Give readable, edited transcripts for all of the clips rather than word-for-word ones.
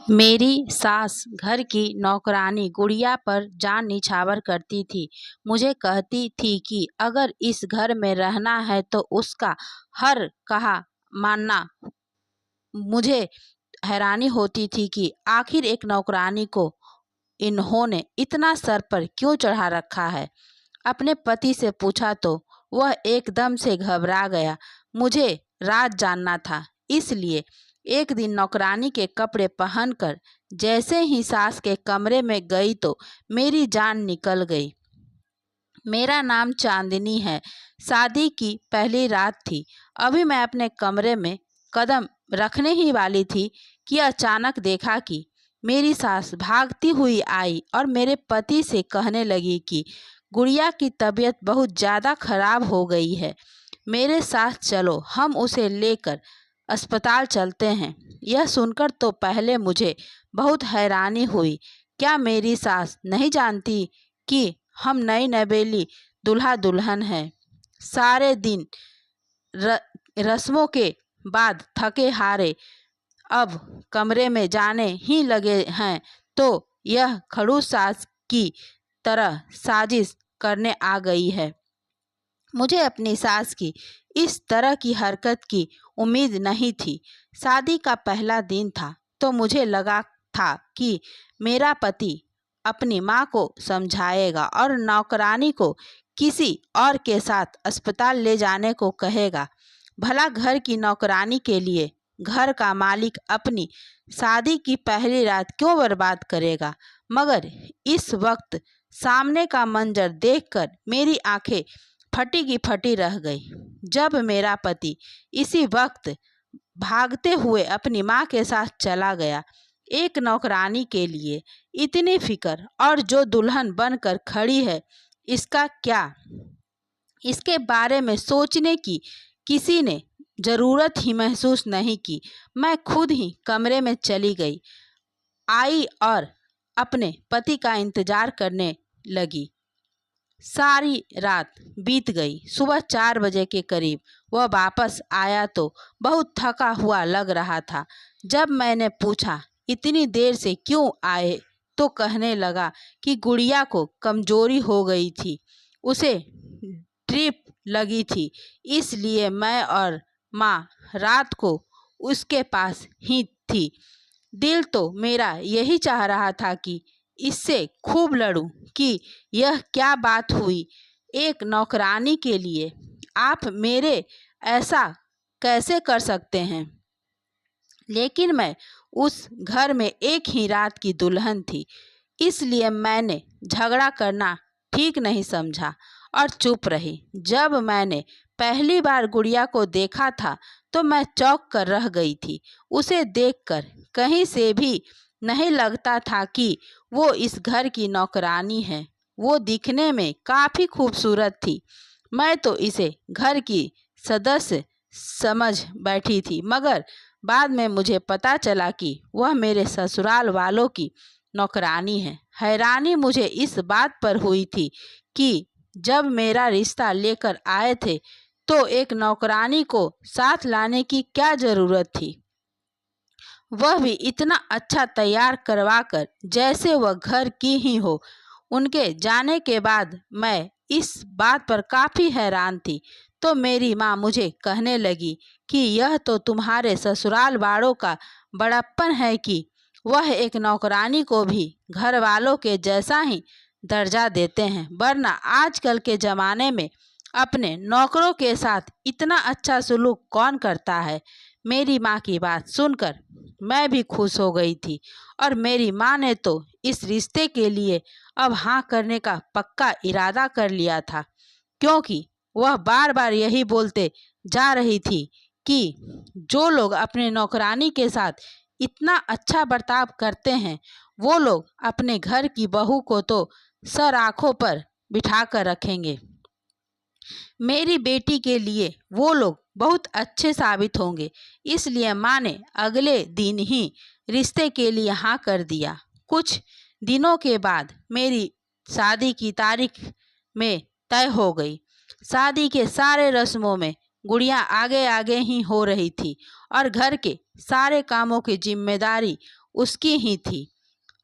मेरी सास घर की नौकरानी गुड़िया पर जान निछावर करती थी। मुझे कहती थी कि अगर इस घर में रहना है तो उसका हर कहा मानना। मुझे हैरानी होती थी कि आखिर एक नौकरानी को इन्होंने इतना सर पर क्यों चढ़ा रखा है। अपने पति से पूछा तो वह एकदम से घबरा गया। मुझे राज जानना था, इसलिए एक दिन नौकरानी के कपड़े पहनकर जैसे ही सास के कमरे में गई तो मेरी जान निकल गई। मेरा नाम चांदनी है। शादी की पहली रात थी। अभी मैं अपने कमरे में कदम रखने ही वाली थी कि अचानक देखा कि मेरी सास भागती हुई आई और मेरे पति से कहने लगी कि गुड़िया की तबीयत बहुत ज़्यादा खराब हो गई है, मेरे साथ चलो, हम उसे लेकर अस्पताल चलते हैं। यह सुनकर तो पहले मुझे बहुत हैरानी हुई। क्या मेरी सास नहीं जानती कि हम नई नवेली दूल्हा दुल्हन हैं? सारे दिन रस्मों के बाद थके हारे अब कमरे में जाने ही लगे हैं तो यह खड़ूस सास की तरह साजिश करने आ गई है। मुझे अपनी सास की इस तरह की हरकत की उम्मीद नहीं थी। शादी का पहला दिन था तो मुझे लगा था कि मेरा पति अपनी माँ को समझाएगा और नौकरानी को किसी और के साथ अस्पताल ले जाने को कहेगा। भला घर की नौकरानी के लिए घर का मालिक अपनी शादी की पहली रात क्यों बर्बाद करेगा? मगर इस वक्त सामने का मंजर देखकर मेरी आंखें फटी की फटी रह गई। जब मेरा पति इसी वक्त भागते हुए अपनी माँ के साथ चला गया। एक नौकरानी के लिए इतनी फिक्र और जो दुल्हन बनकर खड़ी है, इसका क्या? इसके बारे में सोचने की किसी ने ज़रूरत ही महसूस नहीं की। मैं खुद ही कमरे में चली गई, आई और अपने पति का इंतज़ार करने लगी। सारी रात बीत गई। सुबह 4 बजे के करीब वह वापस आया तो बहुत थका हुआ लग रहा था। जब मैंने पूछा इतनी देर से क्यों आए तो कहने लगा कि गुड़िया को कमजोरी हो गई थी, उसे ड्रिप लगी थी, इसलिए मैं और माँ रात को उसके पास ही थी। दिल तो मेरा यही चाह रहा था कि इससे खूब लड़ूं कि यह क्या बात हुई। एक नौकरानी के लिए आप मेरे ऐसा कैसे कर सकते हैं? लेकिन मैं उस घर में एक ही रात की दुल्हन थी, इसलिए मैंने झगड़ा करना ठीक नहीं समझा और चुप रही। जब मैंने पहली बार गुड़िया को देखा था तो मैं चौंक कर रह गई थी। उसे देखकर कहीं से भी नहीं लगता था कि वो इस घर की नौकरानी है। वो दिखने में काफ़ी खूबसूरत थी। मैं तो इसे घर की सदस्य समझ बैठी थी, मगर बाद में मुझे पता चला कि वह मेरे ससुराल वालों की नौकरानी है। हैरानी मुझे इस बात पर हुई थी कि जब मेरा रिश्ता लेकर आए थे तो एक नौकरानी को साथ लाने की क्या ज़रूरत थी, वह भी इतना अच्छा तैयार करवाकर जैसे वह घर की ही हो। उनके जाने के बाद मैं इस बात पर काफ़ी हैरान थी तो मेरी माँ मुझे कहने लगी कि यह तो तुम्हारे ससुराल वालों का बड़प्पन है कि वह एक नौकरानी को भी घर वालों के जैसा ही दर्जा देते हैं, वरना आजकल के ज़माने में अपने नौकरों के साथ इतना अच्छा सलूक कौन करता है। मेरी माँ की बात सुनकर मैं भी खुश हो गई थी और मेरी माँ ने तो इस रिश्ते के लिए अब हाँ करने का पक्का इरादा कर लिया था, क्योंकि वह बार बार यही बोलते जा रही थी कि जो लोग अपने नौकरानी के साथ इतना अच्छा बर्ताव करते हैं वो लोग अपने घर की बहू को तो सर आँखों पर बिठा कर रखेंगे। मेरी बेटी के लिए वो लोग बहुत अच्छे साबित होंगे, इसलिए माँ ने अगले दिन ही रिश्ते के लिए हाँ कर दिया। कुछ दिनों के बाद मेरी शादी की तारीख में तय हो गई। शादी के सारे रस्मों में गुड़िया आगे आगे ही हो रही थी और घर के सारे कामों की जिम्मेदारी उसकी ही थी।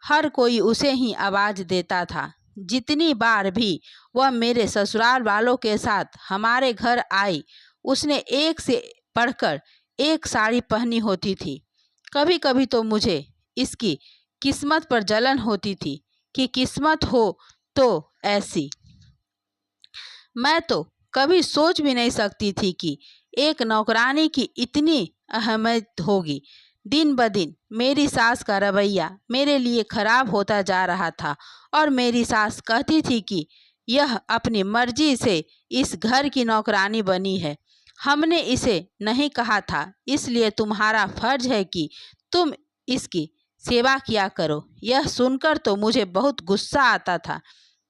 हर कोई उसे ही आवाज़ देता था। जितनी बार भी वह मेरे ससुराल वालों के साथ हमारे घर आई, उसने एक से बढ़कर एक साड़ी पहनी होती थी। कभी कभी तो मुझे इसकी किस्मत पर जलन होती थी कि किस्मत हो तो ऐसी। मैं तो कभी सोच भी नहीं सकती थी कि एक नौकरानी की इतनी अहमियत होगी। दिन ब दिन मेरी सास का रवैया मेरे लिए खराब होता जा रहा था और मेरी सास कहती थी कि यह अपनी मर्जी से इस घर की नौकरानी बनी है। हमने इसे नहीं कहा था, इसलिए तुम्हारा फर्ज है कि तुम इसकी सेवा किया करो। यह सुनकर तो मुझे बहुत गुस्सा आता था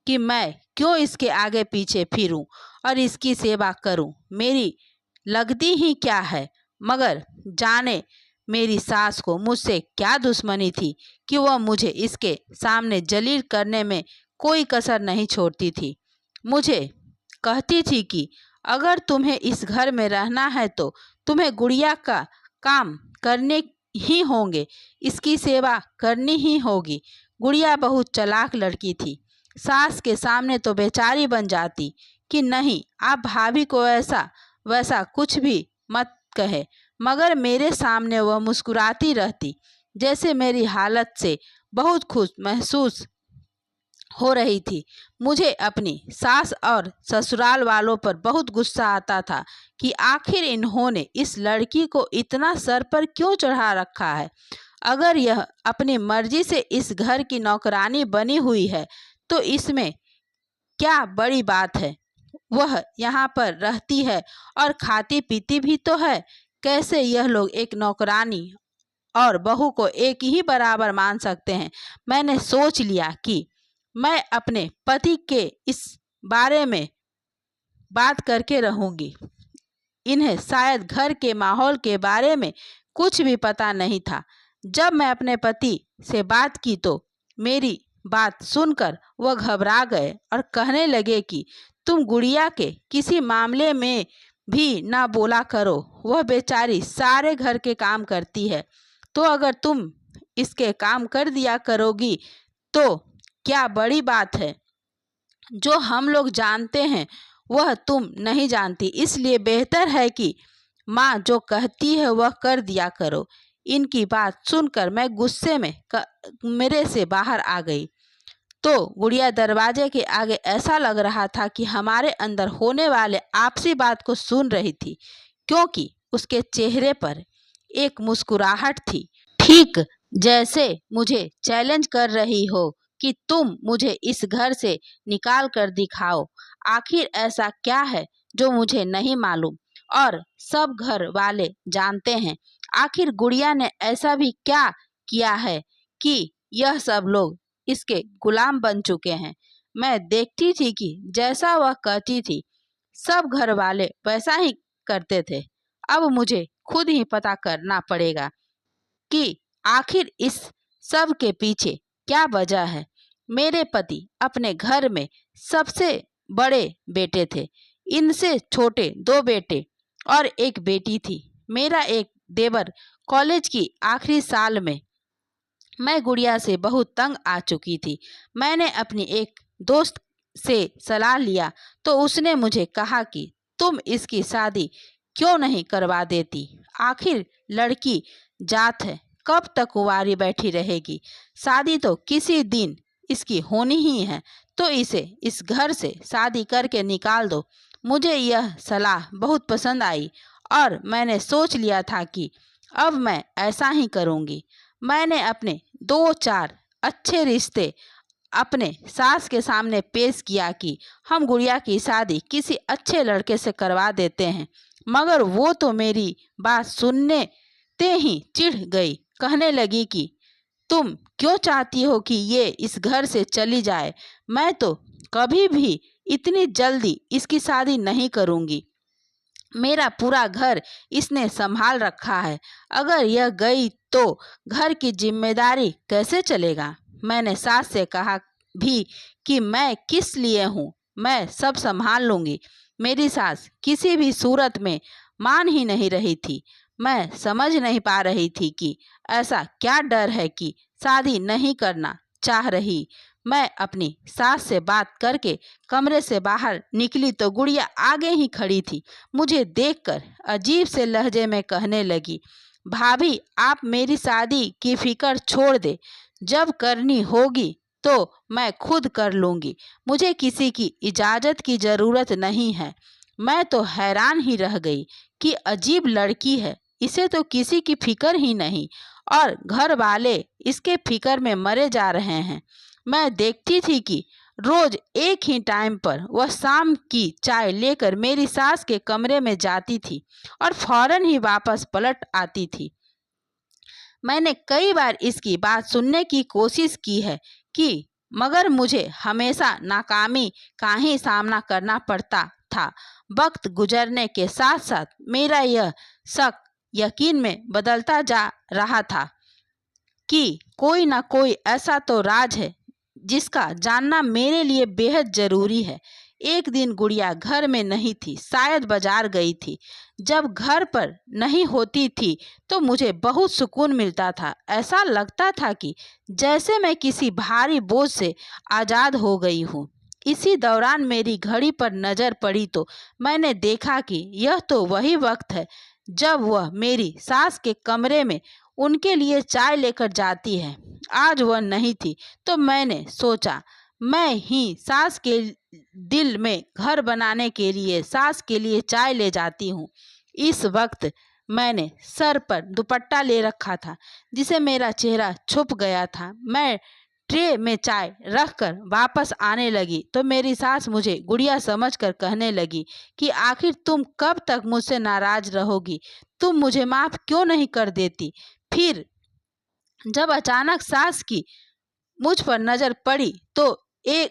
कि मैं क्यों इसके आगे पीछे फिरूं और इसकी सेवा करूं। मेरी लगती ही क्या है, मगर जाने मेरी सास को मुझसे क्या दुश्मनी थी कि वह मुझे इसके सामने जलील करने में कोई कसर नहीं छोड़ती थी। मुझे कहती थी कि अगर तुम्हें इस घर में रहना है तो तुम्हें गुड़िया का काम करने ही होंगे, इसकी सेवा करनी ही होगी। गुड़िया बहुत चालाक लड़की थी। सास के सामने तो बेचारी बन जाती कि नहीं, आप भाभी को ऐसा वैसा कुछ भी मत कहे, मगर मेरे सामने वह मुस्कुराती रहती, जैसे मेरी हालत से बहुत खुश महसूस हो रही थी। मुझे अपनी सास और ससुराल वालों पर बहुत गुस्सा आता था कि आखिर इन्होंने इस लड़की को इतना सर पर क्यों चढ़ा रखा है। अगर यह अपनी मर्जी से इस घर की नौकरानी बनी हुई है तो इसमें क्या बड़ी बात है। वह यहाँ पर रहती है और खाती पीती भी तो है। कैसे यह लोग एक नौकरानी और बहू को एक ही बराबर मान सकते हैं। मैंने सोच लिया कि मैं अपने पति के इस बारे में बात करके रहूंगी। इन्हें शायद घर के माहौल के बारे में कुछ भी पता नहीं था। जब मैं अपने पति से बात की तो मेरी बात सुनकर वह घबरा गए और कहने लगे कि तुम गुड़िया के किसी मामले में भी ना बोला करो। वह बेचारी सारे घर के काम करती है, तो अगर तुम इसके काम कर दिया करोगी तो क्या बड़ी बात है। जो हम लोग जानते हैं वह तुम नहीं जानती, इसलिए बेहतर है कि माँ जो कहती है वह कर दिया करो। इनकी बात सुनकर मैं गुस्से में मेरे से बाहर आ गई तो गुड़िया दरवाजे के आगे ऐसा लग रहा था कि हमारे अंदर होने वाले आपसी बात को सुन रही थी, क्योंकि उसके चेहरे पर एक मुस्कुराहट थी, ठीक जैसे मुझे चैलेंज कर रही हो कि तुम मुझे इस घर से निकाल कर दिखाओ। आखिर ऐसा क्या है जो मुझे नहीं मालूम और सब घर वाले जानते हैं। आखिर गुड़िया ने ऐसा भी क्या किया है कि यह सब लोग इसके गुलाम बन चुके हैं। मैं देखती थी कि जैसा वह कहती थी सब घर वाले वैसा ही करते थे। अब मुझे खुद ही पता करना पड़ेगा कि आखिर इस सब के पीछे क्या वजह है। मेरे पति अपने घर में सबसे बड़े बेटे थे। इनसे छोटे 2 बेटे और एक बेटी थी। मेरा एक देवर कॉलेज की आखिरी साल में। मैं गुड़िया से बहुत तंग आ चुकी थी। मैंने अपनी एक दोस्त से सलाह लिया तो उसने मुझे कहा कि तुम इसकी शादी क्यों नहीं करवा देती। आखिर लड़की जात है, कब तक कुंवारी बैठी रहेगी। शादी तो किसी दिन इसकी होनी ही है, तो इसे इस घर से शादी करके निकाल दो। मुझे यह सलाह बहुत पसंद आई और मैंने सोच लिया था कि अब मैं ऐसा ही करूँगी। मैंने अपने 2-4 अच्छे रिश्ते अपने सास के सामने पेश किया कि हम गुड़िया की शादी किसी अच्छे लड़के से करवा देते हैं, मगर वो तो मेरी बात सुनने ते ही चिढ़ गई। कहने लगी कि तुम क्यों चाहती हो कि ये इस घर से चली जाए। मैं तो कभी भी इतनी जल्दी इसकी शादी नहीं करूँगी। मेरा पूरा घर इसने संभाल रखा है, अगर यह गई तो घर की जिम्मेदारी कैसे चलेगा। मैंने सास से कहा भी कि मैं किस लिए हूँ, मैं सब संभाल लूँगी। मेरी सास किसी भी सूरत में मान ही नहीं रही थी। मैं समझ नहीं पा रही थी कि ऐसा क्या डर है कि शादी नहीं करना चाह रही। मैं अपनी सास से बात करके कमरे से बाहर निकली तो गुड़िया आगे ही खड़ी थी। मुझे देखकर अजीब से लहजे में कहने लगी, भाभी आप मेरी शादी की फिक्र छोड़ दे, जब करनी होगी तो मैं खुद कर लूँगी, मुझे किसी की इजाज़त की ज़रूरत नहीं है। मैं तो हैरान ही रह गई कि अजीब लड़की है, इसे तो किसी की फिक्र ही नहीं और घर वाले इसके फिक्र में मरे जा रहे हैं। मैं देखती थी कि रोज एक ही टाइम पर वह शाम की चाय लेकर मेरी सास के कमरे में जाती थी और फौरन ही वापस पलट आती थी। मैंने कई बार इसकी बात सुनने की कोशिश की है कि मगर मुझे हमेशा नाकामी का ही सामना करना पड़ता था। वक्त गुजरने के साथ साथ मेरा यह शक यकीन में बदलता जा रहा था कि कोई ना कोई ऐसा तो राज है जिसका जानना मेरे लिए बेहद जरूरी है। एक दिन गुड़िया घर में नहीं थी, शायद बाजार गई थी। जब घर पर नहीं होती थी तो मुझे बहुत सुकून मिलता था। ऐसा लगता था कि जैसे मैं किसी भारी बोझ से आज़ाद हो गई हूँ। इसी दौरान मेरी घड़ी पर नज़र पड़ी तो मैंने देखा कि यह तो वही वक्त है जब वह मेरी सास के कमरे में उनके लिए चाय लेकर जाती है। आज वह नहीं थी तो मैंने सोचा मैं ही सास के दिल में घर बनाने के लिए सास के लिए चाय ले जाती हूँ। इस वक्त मैंने सर पर दुपट्टा ले रखा था जिसे मेरा चेहरा छुप गया था। मैं ट्रे में चाय रखकर वापस आने लगी तो मेरी सास मुझे गुड़िया समझकर कहने लगी कि आखिर तुम कब तक मुझसे नाराज रहोगी, तुम मुझे माफ क्यों नहीं कर देती। फिर जब अचानक सास की मुझ पर नजर पड़ी तो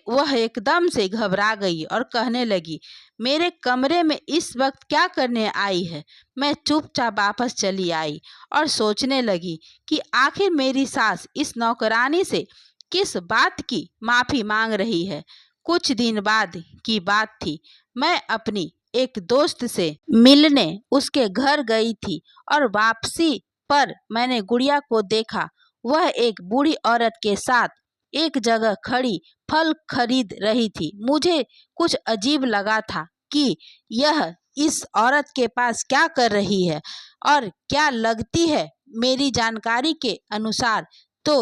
वह एकदम से घबरा गई और कहने लगी, मेरे कमरे में इस वक्त क्या करने आई है। मैं चुपचाप वापस चली आई और सोचने लगी कि आखिर मेरी सास इस नौकरानी से किस बात की माफी मांग रही है। कुछ दिन बाद की बात थी। मैं अपनी एक दोस्त से मिलने उसके घर गई थी और वापसी पर मैंने गुड़िया को देखा। वह एक बूढ़ी औरत के साथ एक जगह खड़ी फल खरीद रही थी। मुझे कुछ अजीब लगा था कि यह इस औरत के पास क्या कर रही है और क्या लगती है मेरी जानकारी के अनुसार तो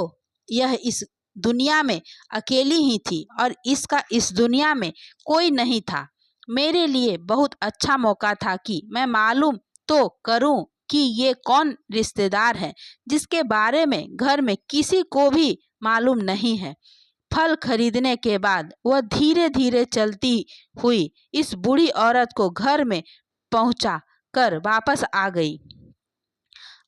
यह इस दुनिया में अकेली ही थी और इसका इस दुनिया में कोई नहीं था। मेरे लिए बहुत अच्छा मौका था कि मैं मालूम तो करूं कि ये कौन रिश्तेदार है जिसके बारे में घर में किसी को भी मालूम नहीं है। फल खरीदने के बाद वह धीरे धीरे चलती हुई इस बूढ़ी औरत को घर में पहुंचा कर वापस आ गई।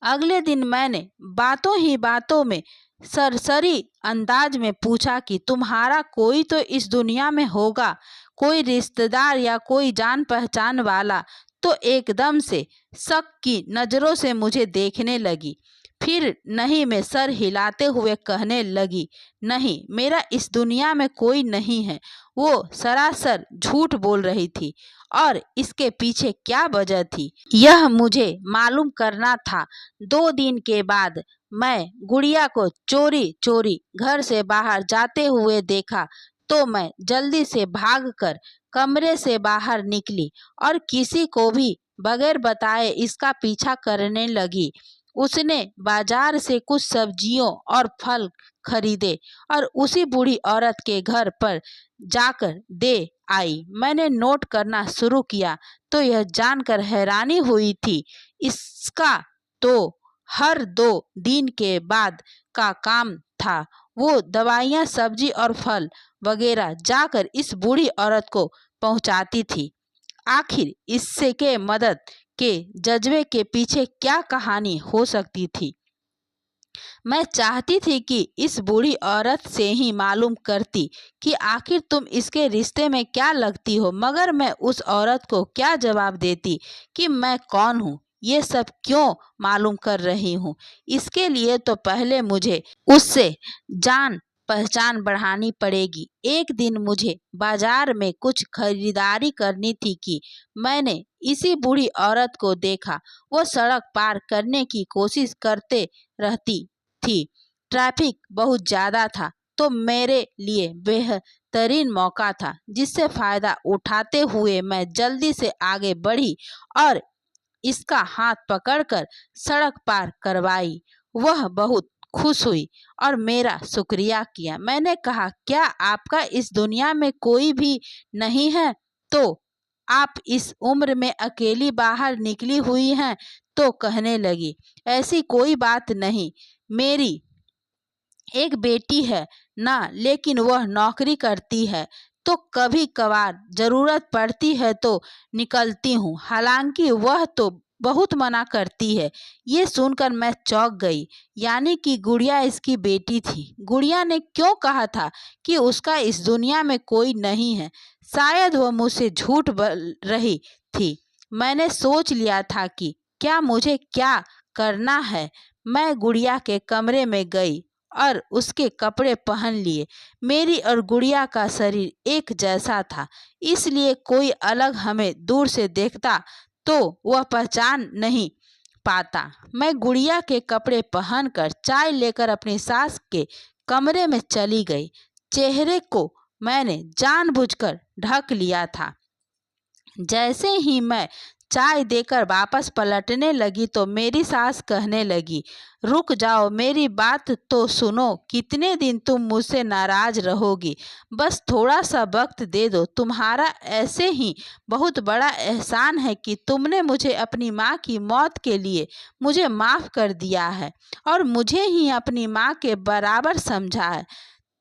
अगले दिन मैंने बातों ही बातों में सरसरी अंदाज में पूछा कि तुम्हारा कोई तो इस दुनिया में होगा, कोई रिश्तेदार या कोई जान पहचान वाला। तो एकदम से शक की नज़रों से मुझे देखने लगी। फिर नहीं में सर हिलाते हुए कहने लगी, नहीं मेरा इस दुनिया में कोई नहीं है। वो सरासर झूठ बोल रही थी और इसके पीछे क्या वजह थी यह मुझे मालूम करना था। 2 दिन के बाद मैं गुड़िया को चोरी चोरी घर से बाहर जाते हुए देखा तो मैं जल्दी से भागकर कमरे से बाहर निकली और किसी को भी बगैर बताए इसका पीछा करने लगी। उसने बाजार से कुछ सब्जियों और फल खरीदे और उसी बूढ़ी औरत के घर पर जाकर दे आई। मैंने नोट करना शुरू किया तो यह जानकर हैरानी हुई थी इसका तो हर 2 दिन के बाद का काम था। वो दवाइयाँ सब्जी और फल वगैरह जाकर इस बूढ़ी औरत को पहुंचाती थी। आखिर इससे के मदद के जज्बे के पीछे क्या कहानी हो सकती थी। मैं चाहती थी कि इस बूढ़ी औरत से ही मालूम करती कि आखिर तुम इसके रिश्ते में क्या लगती हो, मगर मैं उस औरत को क्या जवाब देती कि मैं कौन हूँ, ये सब क्यों मालूम कर रही हूँ। इसके लिए तो पहले मुझे उससे जान पहचान बढ़ानी पड़ेगी। एक दिन मुझे बाजार में कुछ खरीदारी करनी थी कि मैंने इसी बूढ़ी औरत को देखा। वो सड़क पार करने की कोशिश करते रहती थी। ट्रैफिक बहुत ज़्यादा था, तो मेरे लिए बेहतरीन मौका था, जिससे फ़ायदा उठाते हुए मैं जल्दी से आगे बढ़ी और इसका हाथ पकड़कर सड़क पार करवाई। वह बहुत खुश हुई और मेरा शुक्रिया किया। मैंने कहा, क्या आपका इस दुनिया में कोई भी नहीं है? तो आप इस उम्र में अकेली बाहर निकली हुई हैं। तो कहने लगी, ऐसी कोई बात नहीं, मेरी एक बेटी है ना, लेकिन वह नौकरी करती है, तो कभी कभार ज़रूरत पड़ती है तो निकलती हूँ। हालांकि वह तो बहुत मना करती है। ये सुनकर मैं चौंक गई। यानी कि गुड़िया इसकी बेटी थी। गुड़िया ने क्यों कहा था कि उसका इस दुनिया में कोई नहीं है? शायद वह मुझसे झूठ बोल रही थी। मैंने सोच लिया था कि मुझे क्या करना है। मैं गुड़िया के कमरे में गई और उसके कपड़े पहन लिए। मेरी और गुड़िया का शरीर एक जैसा था, इसलिए कोई अलग हमें दूर से देखता तो वह पहचान नहीं पाता। मैं गुड़िया के कपड़े पहनकर चाय लेकर अपनी सास के कमरे में चली गई। चेहरे को मैंने जानबूझकर ढक लिया था। जैसे ही मैं चाय देकर वापस पलटने लगी तो मेरी सास कहने लगी, रुक जाओ, मेरी बात तो सुनो। कितने दिन तुम मुझसे नाराज रहोगी? बस थोड़ा सा वक्त दे दो। तुम्हारा ऐसे ही बहुत बड़ा एहसान है कि तुमने मुझे अपनी माँ की मौत के लिए मुझे माफ़ कर दिया है और मुझे ही अपनी माँ के बराबर समझा है।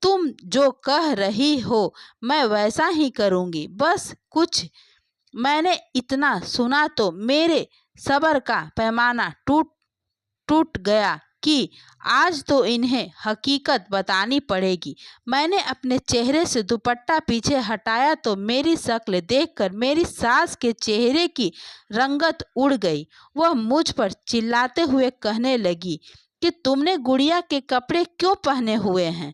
तुम जो कह रही हो मैं वैसा ही करूँगी। बस कुछ मैंने इतना सुना तो मेरे सब्र का पैमाना टूट टूट गया कि आज तो इन्हें हकीकत बतानी पड़ेगी। मैंने अपने चेहरे से दुपट्टा पीछे हटाया तो मेरी शक्ल देखकर मेरी सास के चेहरे की रंगत उड़ गई। वह मुझ पर चिल्लाते हुए कहने लगी कि तुमने गुड़िया के कपड़े क्यों पहने हुए हैं?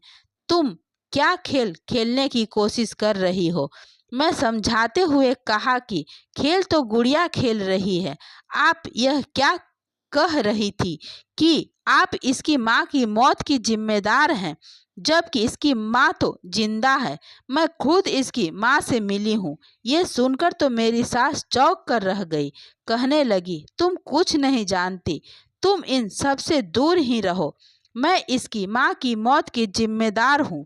तुम क्या खेल खेलने की कोशिश कर रही हो? मैं समझाते हुए कहा कि खेल तो गुड़िया खेल रही है। आप यह क्या कह रही थी कि आप इसकी माँ की मौत की जिम्मेदार हैं, जबकि इसकी माँ तो जिंदा है। मैं खुद इसकी माँ से मिली हूँ। ये सुनकर तो मेरी सास चौंक कर रह गई। कहने लगी, तुम कुछ नहीं जानती, तुम इन सब से दूर ही रहो। मैं इसकी माँ की मौत की जिम्मेदार हूँ।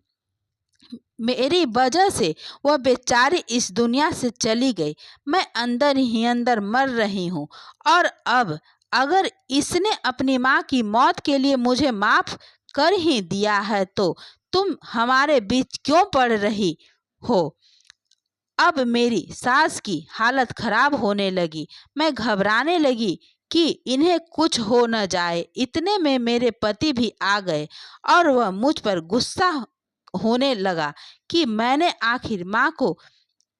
मेरी वजह से वह बेचारी इस दुनिया से चली गई। मैं अंदर ही अंदर मर रही हूँ और अब अगर इसने अपनी माँ की मौत के लिए मुझे माफ़ कर ही दिया है तो तुम हमारे बीच क्यों पड़ रही हो? अब मेरी सास की हालत खराब होने लगी। मैं घबराने लगी कि इन्हें कुछ हो न जाए। इतने में मेरे पति भी आ गए और वह मुझ पर गुस्सा होने लगा कि मैंने आखिर माँ को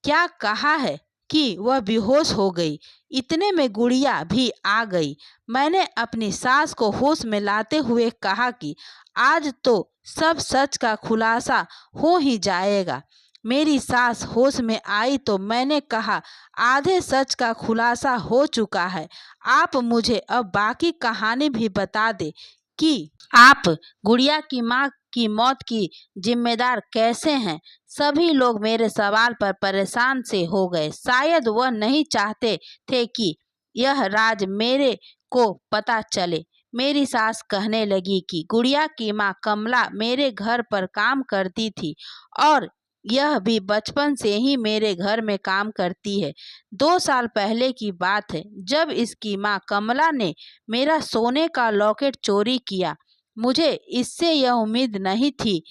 क्या कहा है कि वह बेहोश हो गई। इतने में गुड़िया भी आ गई। मैंने अपनी सास को होश में लाते हुए कहा कि आज तो सब सच का खुलासा हो ही जाएगा। मेरी सास होश में आई तो मैंने कहा, आधे सच का खुलासा हो चुका है। आप मुझे अब बाकी कहानी भी बता दे कि आप गुड़िया की माँ की मौत की जिम्मेदार कैसे हैं? सभी लोग मेरे सवाल पर परेशान से हो गए। शायद वह नहीं चाहते थे कि यह राज मेरे को पता चले। मेरी सास कहने लगी कि गुड़िया की माँ कमला मेरे घर पर काम करती थी और यह भी बचपन से ही मेरे घर में काम करती है। 2 साल पहले की बात है, जब इसकी माँ कमला ने मेरा सोने का लॉकेट चोरी किया। मुझे इससे यह उम्मीद नहीं थी।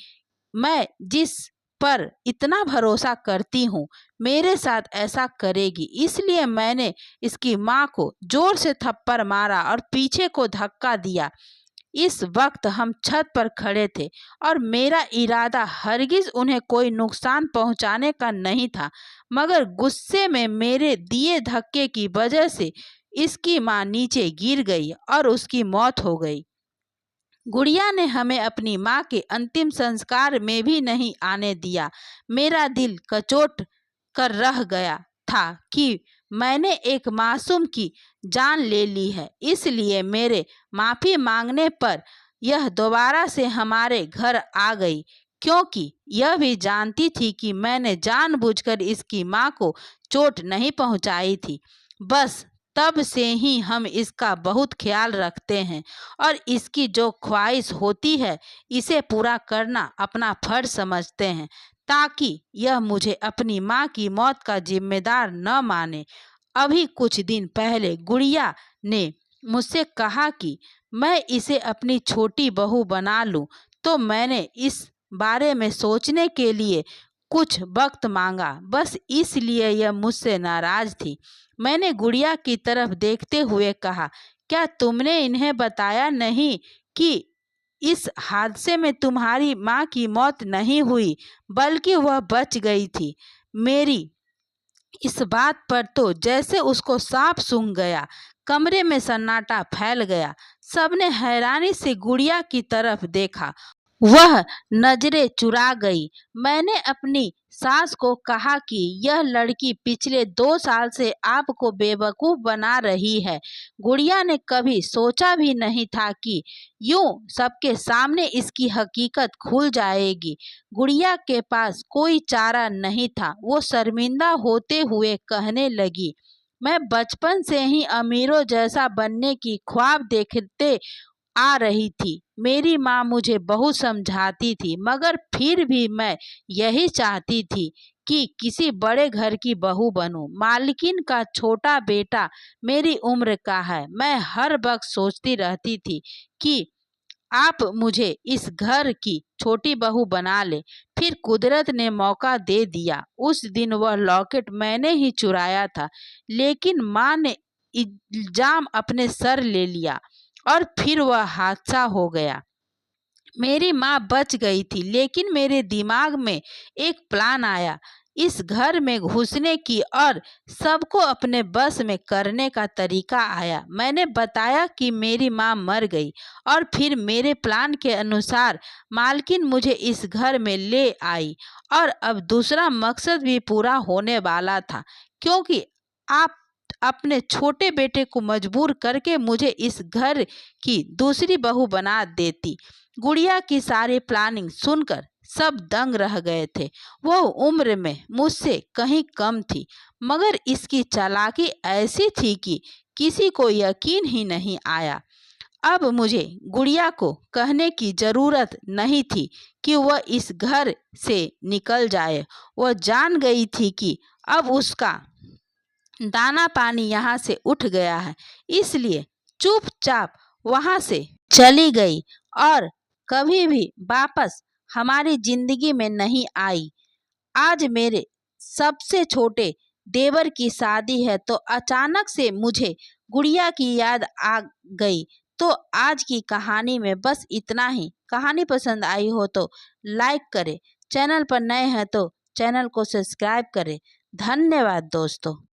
मैं जिस पर इतना भरोसा करती हूँ मेरे साथ ऐसा करेगी, इसलिए मैंने इसकी माँ को जोर से थप्पड़ मारा और पीछे को धक्का दिया। इस वक्त हम छत पर खड़े थे और मेरा इरादा हरगिज उन्हें कोई नुकसान पहुंचाने का नहीं था, मगर गुस्से में मेरे दिए धक्के की वजह से इसकी माँ नीचे गिर गई और उसकी मौत हो गई। गुड़िया ने हमें अपनी माँ के अंतिम संस्कार में भी नहीं आने दिया। मेरा दिल कचोट कर रह गया था कि मैंने एक मासूम की जान ले ली है, इसलिए मेरे माफ़ी मांगने पर यह दोबारा से हमारे घर आ गई, क्योंकि यह भी जानती थी कि मैंने जानबूझकर इसकी माँ को चोट नहीं पहुँचाई थी। बस तब से ही हम इसका बहुत ख्याल रखते हैं और इसकी जो ख्वाहिश होती है इसे पूरा करना अपना फर्ज समझते हैं, ताकि यह मुझे अपनी माँ की मौत का जिम्मेदार न माने। अभी कुछ दिन पहले गुड़िया ने मुझसे कहा कि मैं इसे अपनी छोटी बहू बना लूं, तो मैंने इस बारे में सोचने के लिए कुछ वक्त मांगा। बस इसलिए यह मुझसे नाराज थी। मैंने गुड़िया की तरफ देखते हुए कहा, क्या तुमने इन्हें बताया नहीं कि इस हादसे में तुम्हारी माँ की मौत नहीं हुई, बल्कि वह बच गई थी? मेरी इस बात पर तो जैसे उसको सांप सूंघ गया। कमरे में सन्नाटा फैल गया। सबने हैरानी से गुड़िया की तरफ देखा। वह नजरें चुरा गई। मैंने अपनी सास को कहा कि यह लड़की पिछले 2 साल से आपको बेवकूफ बना रही है। गुड़िया ने कभी सोचा भी नहीं था कि यूं सबके सामने इसकी हकीकत खुल जाएगी। गुड़िया के पास कोई चारा नहीं था। वो शर्मिंदा होते हुए कहने लगी, मैं बचपन से ही अमीरों जैसा बनने की ख्वाब देखते आ रही थी। मेरी माँ मुझे बहुत समझाती थी, मगर फिर भी मैं यही चाहती थी कि किसी बड़े घर की बहू बनूं। मालकिन का छोटा बेटा मेरी उम्र का है। मैं हर वक्त सोचती रहती थी कि आप मुझे इस घर की छोटी बहू बना ले। फिर कुदरत ने मौका दे दिया। उस दिन वह लॉकेट मैंने ही चुराया था, लेकिन माँ ने इल्जाम अपने सर ले लिया और फिर वह हादसा हो गया। मेरी माँ बच गई थी, लेकिन मेरे दिमाग में एक प्लान आया इस घर में घुसने की और सबको अपने बस में करने का तरीका आया। मैंने बताया कि मेरी माँ मर गई और फिर मेरे प्लान के अनुसार मालकिन मुझे इस घर में ले आई और अब दूसरा मकसद भी पूरा होने वाला था, क्योंकि आप अपने छोटे बेटे को मजबूर करके मुझे इस घर की दूसरी बहू बना देती। गुड़िया की सारी प्लानिंग सुनकर सब दंग रह गए थे। वो उम्र में मुझसे कहीं कम थी, मगर इसकी चालाकी ऐसी थी कि किसी को यकीन ही नहीं आया। अब मुझे गुड़िया को कहने की जरूरत नहीं थी कि वह इस घर से निकल जाए। वह जान गई थी कि अब उसका दाना पानी यहाँ से उठ गया है, इसलिए चुपचाप वहाँ से चली गई और कभी भी वापस हमारी जिंदगी में नहीं आई। आज मेरे सबसे छोटे देवर की शादी है, तो अचानक से मुझे गुड़िया की याद आ गई। तो आज की कहानी में बस इतना ही। कहानी पसंद आई हो तो लाइक करें, चैनल पर नए हैं तो चैनल को सब्सक्राइब करें। धन्यवाद दोस्तों।